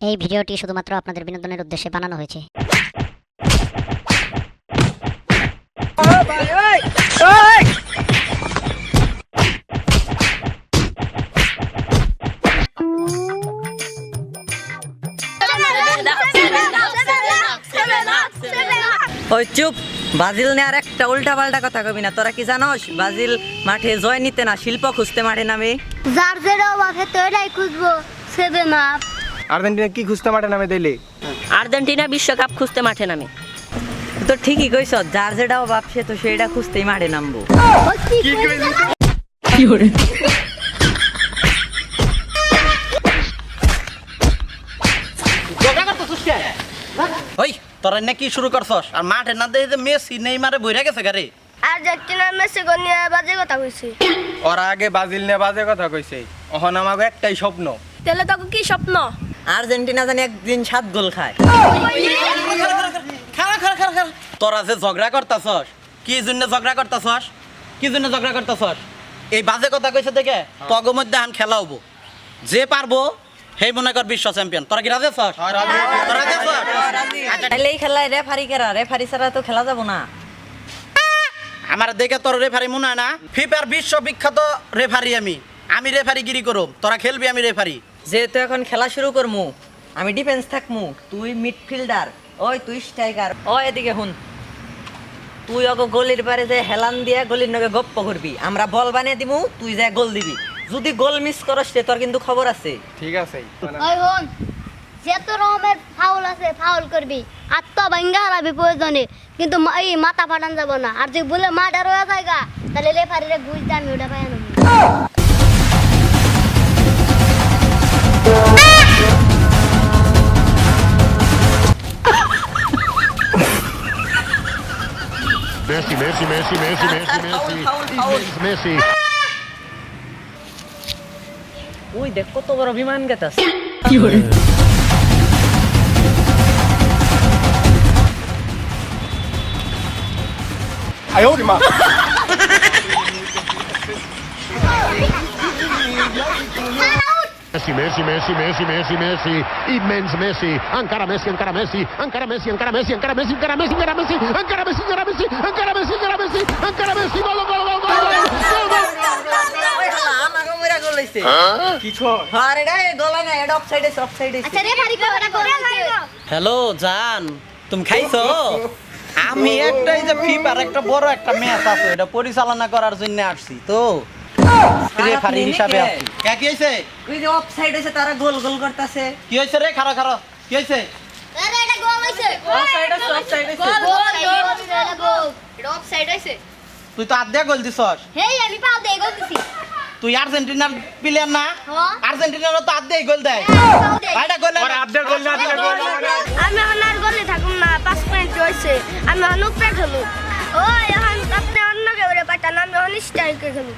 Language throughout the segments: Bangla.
এই ভিডিওটি শুধুমাত্র আপনাদের বিনোদনের উদ্দেশ্যে বানানো হয়েছে। ওই চুপ, ব্রাজিল নিয়ে আর একটা উল্টা পাল্টা কথা কবি না। তোরা কি জানোস ব্রাজিল মাঠে জয় নিতে না শিল্প খুঁজতে মাঠে নামে। যার যেটা অভাব তো এটাই খুঁজবো। 7 আপ। আর্জেন্টিনা কি খুঁজতে মাঠে নামে দিলে? আর্জেন্টিনা বিশ্বকাপ খুঁজতে মাঠে নামে। তো ঠিকই কইছ, যার যেটা অভাব সে তো সেটা খুঁজতেই মাঠে নামবো। ওই তোরা না কি শুরু করছস? আর মাঠে না দেখে যে মেসি নেইমারে বইরা গেছে গারে। আর্জেন্টিনা মেসি গনিয়া বাজে কথা কইছে। ওরা আগে ব্রাজিল নিয়ে বাজে কথা কইছে, এখন আমাকে একটাই স্বপ্ন। তাহলে তোকে কি স্বপ্ন? আর্জেন্টিনা জানি একদিন 7 গোল খায়। খারা তোরা যে ঝগড়া করতাছস, কি জন্য ঝগড়া করতাছস? কি জন্য ঝগড়া করতাছস? এই বাজে কথা কইছে দেখে তগ মধ্যে আন খেলা হবো, যে পারবো সেই মনে কর বিশ্ব চ্যাম্পিয়ন। তোরা কি রাজি আছস? তোরা রাজি আছস? আচ্ছা, তাহলে এই খেলায় রেফারি কেরা? রেফারি ছাড়া তো খেলা যাব না। আমার দেখে তোর রেফারি মনে হয় না? ফিফার বিশ্ব বিখ্যাত রেফারি আমি রেফারিগিরি করব, তোরা খেলবি আমি রেফারি। যেহেতু এখন খেলা শুরু করমু, আমি ডিফেন্স থাকমু, তুই মিডফিল্ডার, ওই তুই স্ট্রাইকার। ও এদিকে হুন, তুই ওকে গলির পারে যে হেলান দিয়ে গলির নগে গপ্প করবি, আমরা বল বানিয়ে দিমু, তুই যা গোল দিবি। যদি গোল মিস করস তোর কিন্তু খবর আছে। ঠিক আছে, ওই হন, যত রকমের ফাউল আছে ফাউল করবি, আর তো ভাঙ্গা হারাবি প্রয়োজনে, কিন্তু এই মাথা ফাটান যাব না। আর যে বলে মাঠা রয়ে জায়গা, তাহলে রেফারিরে গুলতে আমি ওটা পাই আনবো। Messi, Messi, Messi, Messi, Messi, Messi. Messi. ওই দেখ কত বড় বিমান গেতাস। Messi, Messi, Messi, Messi, Messi, Messi, immens Messi, encara Messi, encara Messi, encara Messi, encara Messi, encara Messi, encara Messi, encara Messi, encara Messi, encara Messi, encara Messi, encara Messi, encara Messi, gol, gol, gol, gol, gol, ওই হালা আমাকে মইরা গোল হইছে। কিছু আরে রে গোল না, এটা অফসাইড আছে, অফসাইড আছে। আচ্ছা রেফারি কো ওটা করে হ্যালো জান, তুমি খাইছো? আমি একটাই যে ফিফার একটা বড় একটা ম্যাচ আছে, এটা পরিচালনা করার জন্য আসছি, তো রেফারি হিসাবে আসছি। কি হইছে? ওই যে অফসাইড আছে, তারা গোল গোল করতেছে। কি হইছে রে? খারো খারো, কি হইছে? আরে এটা গোল হইছে। অফসাইড আছে, অফসাইড আছে। গোল গোল এটা গোল। এটা অফসাইড হইছে। তুই তো আধা গোল দিছস। হেই আমি পাও দেই গোল দিছি। তুই আর্জেন্টিনার প্লেয়ার না? হ্যাঁ। আর্জেন্টিনারও তো আধা গোল দেয়। পাও দেই। এটা গোল ওরা আবদে গোল না দিলে গোল আমি অনার গলে থাকুম না, 5 পয়েন্ট হইছে। আমি অনুপ্রে খেলু। ওই এখন আপনি অন্য কেউরে পাঠান, আমি অনিস্টাইকে খেলু।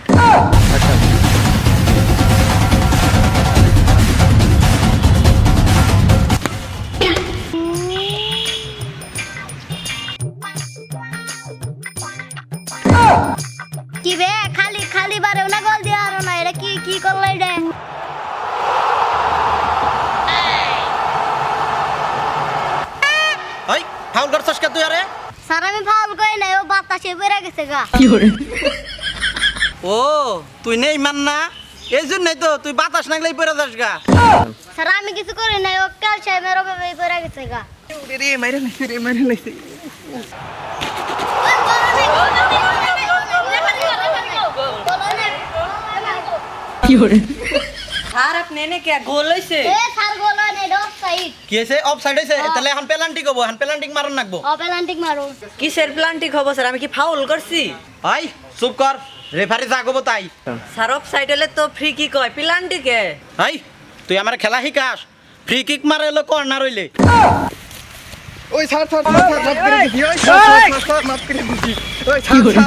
কি বে খালি খালি বারে না গোল দিয়া আর না, এটা কি কি করলে এটা? ওই ফাউল করছস কে তুই? আরে স্যার আমি ফাউল কই নাই, ও বাতাসে বেরে গেছে গা। ও তুই নেই মান না, এই জন্যই তো তুই বাতাস নাগলেই পড়ে যাস গা। স্যার আমি কিছু করি নাই, ও কাল সাহেবের ওভাবে বেরে গেছে গা। রে মাইরে লাইছে, রে মাইরে লাইছে। আর আপনি এনে কে গোল হইছে? এ স্যার গোল হয় নাই, অফসাইড। কি হইছে? অফসাইড হইছে? তাহলে এখন পেনাল্টি করব, এখন পেনাল্টি মারন লাগবো। ও পেনাল্টি মারো। কিসের প্লান্টি খবর স্যার? আমি কি ফাউল করছি? ভাই চুপ কর, রেফারি যা কইবো তাই। স্যার অফসাইড হলে তো ফ্রি কিক হয়, প্লান্টি কে? ভাই তুই আমার খেলা শিখাস? ফ্রি কিক মারে হলো কর্নার হইলে। ওই ছাড় ছাড় ছাড় মাফ করে দিছি, ওই ছাড় ছাড় মাফ করে দিছি, ওই ছাড় ছাড়।